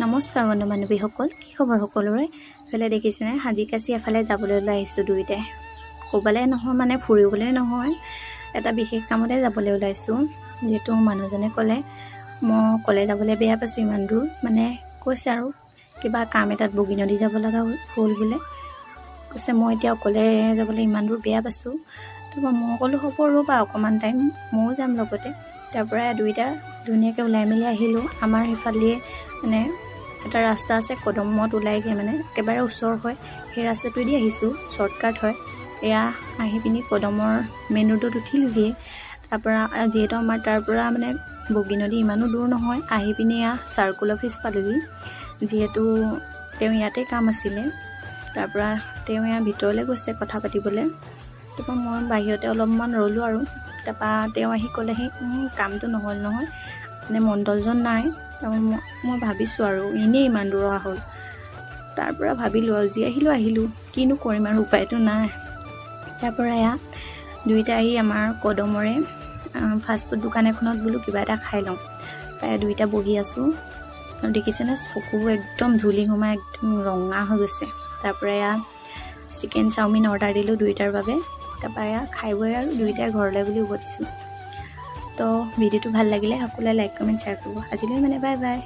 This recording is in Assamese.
নমস্কাৰ বন্ধু বান্ধৱীসকল, কি খবৰ সকলোৰে? এফালে দেখিছেনে হাজিকাচি এফালে যাবলৈ ওলাই আহিছোঁ দুয়োটাই। ক'বলৈ নহয় মানে ফুৰিবলৈ নহয়, এটা বিশেষ কামতে যাবলৈ ওলাইছোঁ। যিহেতু মানুহজনে ক'লে মই অকলে যাবলৈ বেয়া পাইছোঁ ইমান দূৰ, মানে কৈছে আৰু কিবা কাম এটাত বগী নদী যাব লগা হ'ল বোলে। কৈছে মই এতিয়া অকলে যাবলৈ ইমান দূৰ বেয়া পাইছোঁ। তাৰপৰা মই ক'লোঁ হ'ব ৰ'বা অকণমান টাইম ময়ো যাম লগতে। তাৰপৰা দুয়োটা ধুনীয়াকৈ ওলাই মেলি আহিলোঁ। আমাৰ সেইফালে মানে এটা ৰাস্তা আছে, কদমত ওলাইগৈ মানে একেবাৰে ওচৰ হয়। সেই ৰাস্তাটোৱেদি আহিছোঁ, শ্বৰ্টকাট হয়। এয়া আহি পিনি কদমৰ মেইন ৰোডত উঠিলোঁহি। তাৰপৰা যিহেতু আমাৰ তাৰপৰা মানে বগী নদী ইমানো দূৰ নহয়, আহি পিনি এয়া চাৰ্কুল অফিচ পালোঁহি। যিহেতু তেওঁ ইয়াতে কাম আছিলে, তাৰপৰা তেওঁ ইয়াৰ ভিতৰলৈ গৈছে কথা পাতিবলৈ। তাৰপৰা মই বাহিৰতে অলপমান ৰ'লোঁ আৰু। তাৰপৰা তেওঁ আহি ক'লেহি কামটো নহ'ল নহয়, মানে মণ্ডলজন নাই। তাৰপৰা মই ভাবিছোঁ আৰু এনেই ইমান দূৰ অহা হ'ল। তাৰপৰা ভাবিলোঁ আৰু যি আহিলোঁ কিনো কৰিম আৰু উপায়টো নাই। তাৰপৰা এয়া দুয়োটা আহি আমাৰ কদমৰে ফাষ্টফুড দোকান এখনত বোলো কিবা এটা খাই লওঁ। তাই দুয়োটা বহি আছোঁ আৰু দেখিছেনে চকুবোৰ একদম ধূলি সোমাই একদম ৰঙা হৈ গৈছে। তাৰপৰা এয়া চিকেন চাওমিন অৰ্ডাৰ দিলোঁ দুয়োটাৰ বাবে। তাৰপৰা এয়া খাই বৈ আৰু দুয়োটাই ঘৰলৈ বুলি উভতিছোঁ। তো ভিডিঅ'টো ভাল লাগিলে সকলোৱে লাইক কমেণ্ট শ্বেয়াৰ কৰিব। আজিলৈ মানে বাই বাই।